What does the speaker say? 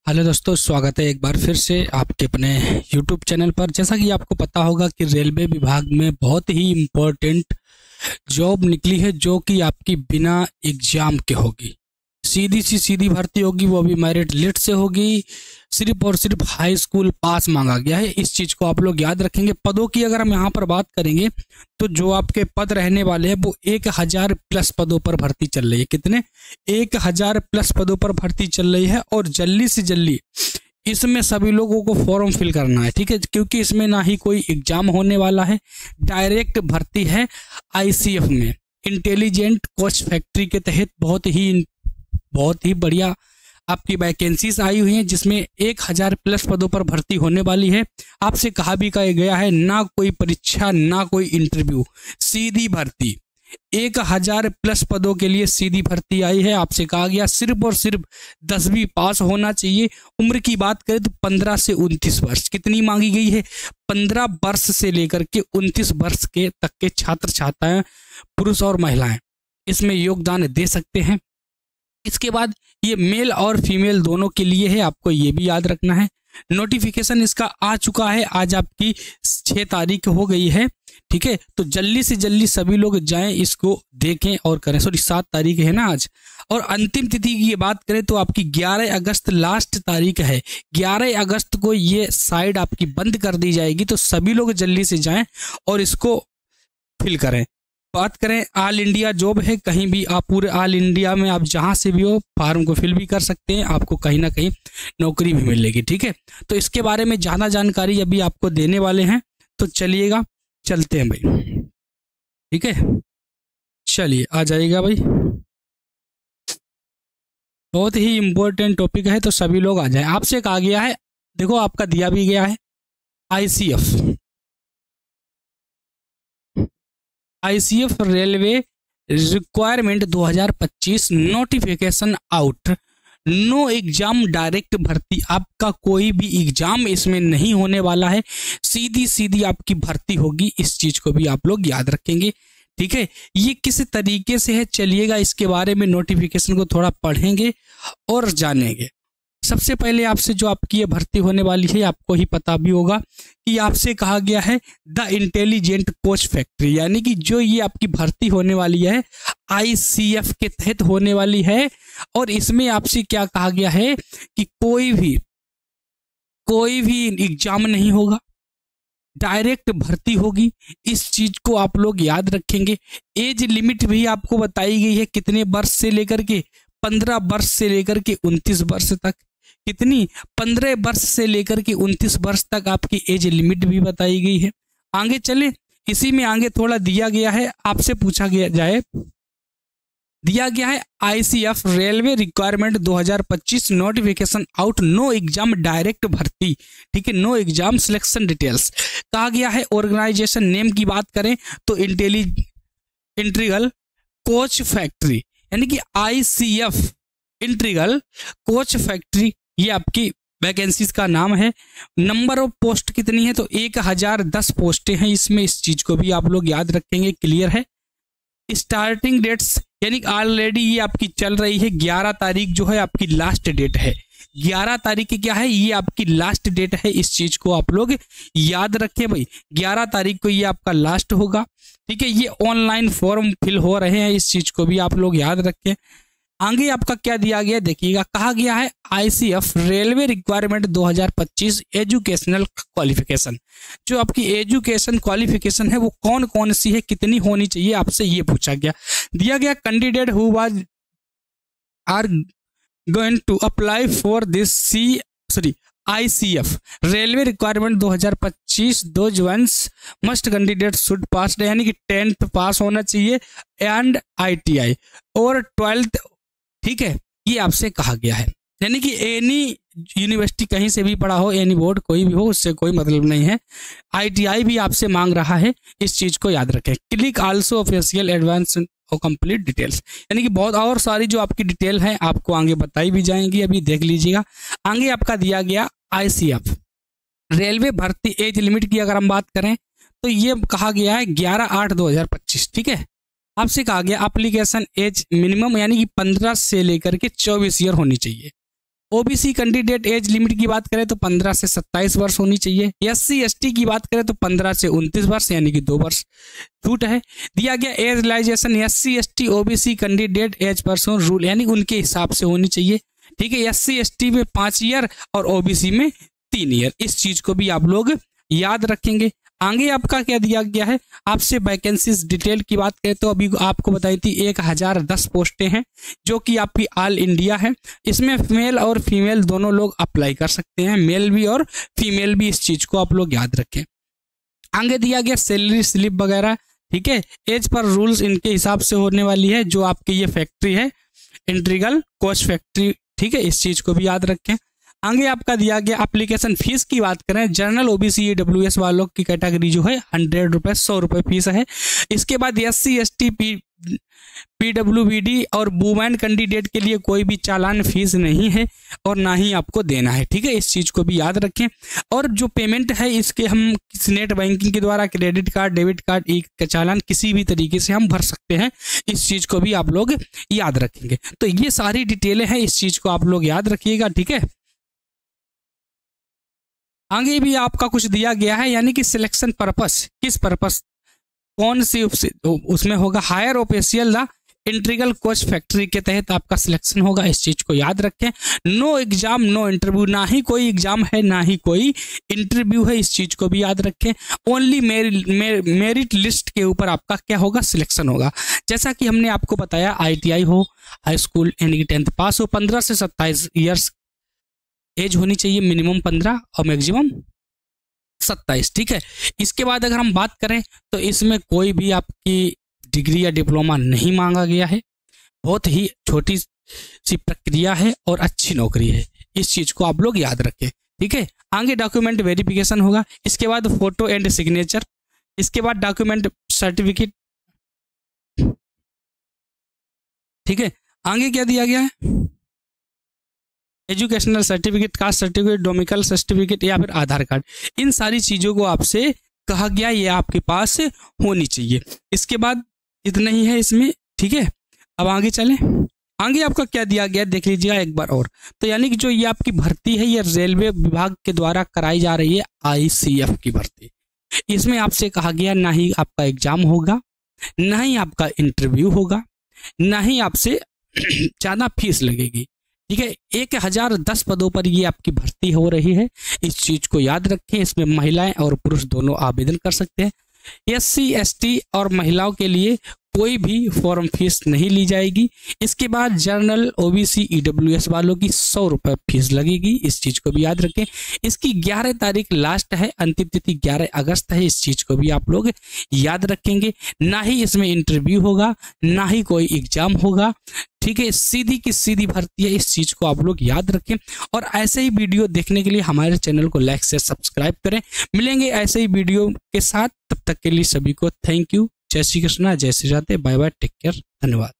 Hello दोस्तों, स्वागत है एक बार फिर से आपके अपने यूट्यूब चैनल पर। जैसा कि आपको पता होगा कि रेलवे विभाग में बहुत ही इम्पोर्टेंट जॉब निकली है जो कि आपकी बिना एग्जाम के होगी, सीधी भर्ती होगी, वो भी मेरिट लिस्ट से होगी। सिर्फ और सिर्फ हाई स्कूल पास मांगा गया है। इस चीज़ को आप लोग याद रखेंगे। पदों की अगर हम यहाँ पर बात करेंगे तो जो आपके पद रहने वाले हैं वो 1000 प्लस पदों पर भर्ती चल रही है। कितने? 1000 प्लस पदों पर भर्ती चल रही है और जल्दी से जल्दी इसमें सभी लोगों को फॉर्म फिल करना है, ठीक है, क्योंकि इसमें ना ही कोई एग्जाम होने वाला है, डायरेक्ट भर्ती है। आईसीएफ में इंटेलिजेंट कोच फैक्ट्री के तहत बहुत ही बढ़िया आपकी वैकेंसीज आई हुई हैं, जिसमें 1000 प्लस पदों पर भर्ती होने वाली है। आपसे कहा भी गया है, ना कोई परीक्षा ना कोई इंटरव्यू, सीधी भर्ती। 1000 प्लस पदों के लिए सीधी भर्ती आई है। आपसे कहा गया सिर्फ और सिर्फ 10वीं पास होना चाहिए। उम्र की बात करें तो 15 से 29 वर्ष कितनी मांगी गई है? 15 वर्ष से लेकर के 29 वर्ष के तक के छात्र छात्राएं, पुरुष और महिलाएं इसमें योगदान दे सकते हैं। इसके बाद ये मेल और फीमेल दोनों के लिए है, आपको ये भी याद रखना है। नोटिफिकेशन इसका आ चुका है, आज आपकी 6 तारीख हो गई है, ठीक है। तो जल्दी से जल्दी सभी लोग जाएं, इसको देखें और करें। सॉरी 7 तारीख है ना आज। और अंतिम तिथि की ये बात करें तो आपकी 11 अगस्त लास्ट तारीख है। 11 अगस्त को ये साइड आपकी बंद कर दी जाएगी, तो सभी लोग जल्दी से जाएं और इसको फिल करें। बात करें ऑल इंडिया जॉब है, कहीं भी आप पूरे ऑल इंडिया में आप जहां से भी हो फॉर्म को फिल भी कर सकते हैं, आपको कहीं ना कहीं नौकरी भी मिलेगी, ठीक है। तो इसके बारे में ज़्यादा जानकारी अभी आपको देने वाले हैं, तो चलिएगा चलते हैं भाई, ठीक है। चलिए आ जाइएगा भाई, बहुत ही इम्पोर्टेंट टॉपिक है, तो सभी लोग आ जाए। आपसे कहा गया है, देखो आपका दिया भी गया है ICF railway requirement 2025 notification out. No exam direct भर्ती, आपका कोई भी एग्जाम इसमें नहीं होने वाला है, सीधी आपकी भर्ती होगी। इस चीज को भी आप लोग याद रखेंगे, ठीक है। ये किस तरीके से है, चलिएगा इसके बारे में नोटिफिकेशन को थोड़ा पढ़ेंगे और जानेंगे। सबसे पहले आपसे जो आपकी ये भर्ती होने वाली है, आपको ही पता भी होगा कि आपसे कहा गया है द इंटेलिजेंट कोच फैक्ट्री, यानी कि जो ये आपकी भर्ती होने वाली है आईसीएफ के तहत होने वाली है। और इसमें आपसे क्या कहा गया है कि कोई भी एग्जाम नहीं होगा, डायरेक्ट भर्ती होगी। इस चीज को आप लोग याद रखेंगे। एज लिमिट भी आपको बताई गई है, कितने वर्ष से लेकर के 15 वर्ष से लेकर के 29 वर्ष तक। कितनी? 15 वर्ष से लेकर के 29 वर्ष तक आपकी एज लिमिट भी बताई गई है। आगे चले, इसी में आगे थोड़ा दिया गया है, आपसे पूछा दिया गया है ICF railway requirement 2025 notification out, no exam direct भर्ती, ठीक है, नो एग्जाम सिलेक्शन डिटेल्स। कहा गया है ऑर्गेनाइजेशन नेम की बात करें तो इंटीग्रल कोच फैक्ट्री, यानी कि आईसीएफ इंटीग्रल कोच फैक्ट्री, ये आपकी वैकेंसीज का नाम है। नंबर ऑफ पोस्ट कितनी है? तो 1010 पोस्टें हैं इसमें, इस चीज को भी आप लोग याद रखेंगे, क्लियर है। स्टार्टिंग डेट्स, यानी ऑलरेडी ये आपकी चल रही है। 11 तारीख जो है आपकी लास्ट डेट है। 11 तारीख की क्या है, ये आपकी लास्ट डेट है। इस चीज को आप लोग याद रखें भाई, 11 तारीख को ये आपका लास्ट होगा, ठीक है। ये ऑनलाइन फॉर्म फिल हो रहे हैं, इस चीज को भी आप लोग याद रखें। आगे आपका क्या दिया गया देखिएगा, कहा गया है ICF railway requirement 2025 educational qualification. जो आपकी एजुकेशन क्वालिफिकेशन है वो कौन कौन सी है, कितनी होनी चाहिए, आपसे ये पूछा गया। दिया गया candidate who was are going to apply for this ICF railway requirement 2025 दो once must candidate should pass, यानी कि 10th पास होना चाहिए एंड आईटीआई और 12th, ठीक है। ये आपसे कहा गया है, यानी कि एनी यूनिवर्सिटी कहीं से भी पढ़ा हो, एनी बोर्ड कोई भी हो, उससे कोई मतलब नहीं है। आईटीआई भी आपसे मांग रहा है, इस चीज को याद रखें। क्लिक आल्सो ऑफिशियल एडवांस और कंप्लीट डिटेल्स, यानी कि बहुत और सारी जो आपकी डिटेल है आपको आगे बताई भी जाएंगी, अभी देख लीजिएगा। आगे आपका दिया गया आईसीएफ रेलवे भर्ती एज लिमिट की अगर हम बात करें तो ये कहा गया है 11/8/2025, ठीक है। आपसे कहा गया एप्लीकेशन एज मिनिमम यानी कि 15 से लेकर के 24 ईयर होनी चाहिए ओबीसी कैंडिडेट एज लिमिट की बात करें तो 15 से 27 वर्ष होनी चाहिए। एससी एसटी की बात करें तो 15 से 29 वर्ष यानी कि 2 वर्ष छूट है। दिया गया age realisation SC ST OBC candidate as person rule यानी उनके हिसाब से होनी चाहिए। ठीक है, एससी एसटी में 5 ईयर और ओबीसी में 3 ईयर। इस चीज को भी आप लोग याद रखेंगे। आगे आपका क्या दिया गया है, आपसे वैकेंसीज डिटेल की बात करें तो अभी आपको बताई थी 1010 पोस्टें हैं जो कि आपकी ऑल इंडिया है। इसमें मेल और फीमेल दोनों लोग अप्लाई कर सकते हैं, मेल भी और फीमेल भी। इस चीज को आप लोग याद रखें। आगे दिया गया सैलरी स्लिप वगैरह। ठीक है, एज पर रूल्स इनके हिसाब से होने वाली है। जो आपकी ये फैक्ट्री है इंटीग्रल कोच फैक्ट्री, ठीक है, इस चीज को भी याद रखें। आगे आपका दिया गया एप्लीकेशन फीस की बात करें, जनरल ओबीसी ईडब्ल्यूएस वालों की कैटेगरी जो है 100 रुपये 100 रुपये फीस है। इसके बाद एससी एसटी पीडब्ल्यूबीडी और वुमेन कैंडिडेट के लिए कोई भी चालान फीस नहीं है और ना ही आपको देना है। ठीक है, इस चीज को भी याद रखें। और जो पेमेंट है इसके हम नेट बैंकिंग के द्वारा क्रेडिट कार्ड डेबिट कार्ड एक का चालान किसी भी तरीके से हम भर सकते हैं। इस चीज को भी आप लोग याद रखेंगे। तो ये सारी डिटेलें हैं, इस चीज को आप लोग याद रखिएगा। ठीक है, आगे भी आपका कुछ दिया गया है यानी कि सिलेक्शन पर्पस, किस पर्पस कौन सी उसमें होगा, higher official the Integral Coach Factory के तहत आपका सिलेक्शन होगा। इस चीज को याद रखें। नो एग्जाम नो इंटरव्यू, ना ही कोई एग्जाम है ना ही कोई इंटरव्यू है। इस चीज को भी याद रखें। ओनली मेरिट लिस्ट के ऊपर आपका क्या होगा, सिलेक्शन होगा। जैसा कि हमने आपको बताया ITI हो, हाई स्कूल यानी कि 10th पास हो, 15 से 27 ईयर्स एज होनी चाहिए, मिनिमम 15 और मैक्सिमम 27। ठीक है, इसके बाद अगर हम बात करें तो इसमें कोई भी आपकी डिग्री या डिप्लोमा नहीं मांगा गया है। बहुत ही छोटी सी प्रक्रिया है और अच्छी नौकरी है। इस चीज को आप लोग याद रखें। ठीक है, आगे डॉक्यूमेंट वेरिफिकेशन होगा, इसके बाद फोटो एंड सिग्नेचर, इसके बाद डॉक्यूमेंट सर्टिफिकेट। ठीक है, आगे क्या दिया गया है, educational certificate, caste certificate, domicile certificate या फिर आधार कार्ड। इन सारी चीजों को आपसे कहा गया ये आपके पास होनी चाहिए। इसके बाद इतना ही है इसमें। ठीक है, अब आगे चलें। आगे आपका क्या दिया गया देख लीजिएगा एक बार और। तो यानी कि जो ये आपकी भर्ती है ये रेलवे विभाग के द्वारा कराई जा रही है, ICF की भर्ती। इसमें आपसे कहा गया ना ही आपका एग्जाम होगा, ना ही आपका इंटरव्यू होगा, ना ही आपसे ज्यादा फीस लगेगी। ठीक है, 1010 पदों पर ये आपकी भर्ती हो रही है। इस चीज को याद रखें। इसमें महिलाएं और पुरुष दोनों आवेदन कर सकते हैं। SC ST और महिलाओं के लिए कोई भी फॉर्म फीस नहीं ली जाएगी। इसके बाद जनरल OBC EWS वालों की 100 रुपये फीस लगेगी। इस चीज को भी याद रखें। इसकी 11 तारीख लास्ट है, अंतिम तिथि 11 अगस्त है। इस चीज को भी आप लोग याद रखेंगे। ना ही इसमें इंटरव्यू होगा, ना ही कोई एग्जाम होगा। ठीक है, सीधी की सीधी भर्ती है। इस चीज को आप लोग याद रखें। और ऐसे ही वीडियो देखने के लिए हमारे चैनल को लाइक से सब्सक्राइब करें। मिलेंगे ऐसे ही वीडियो के साथ, तब तक के लिए सभी को थैंक यू। जय श्री कृष्णा, जय Shri Radhe, bye bye, take care, धन्यवाद।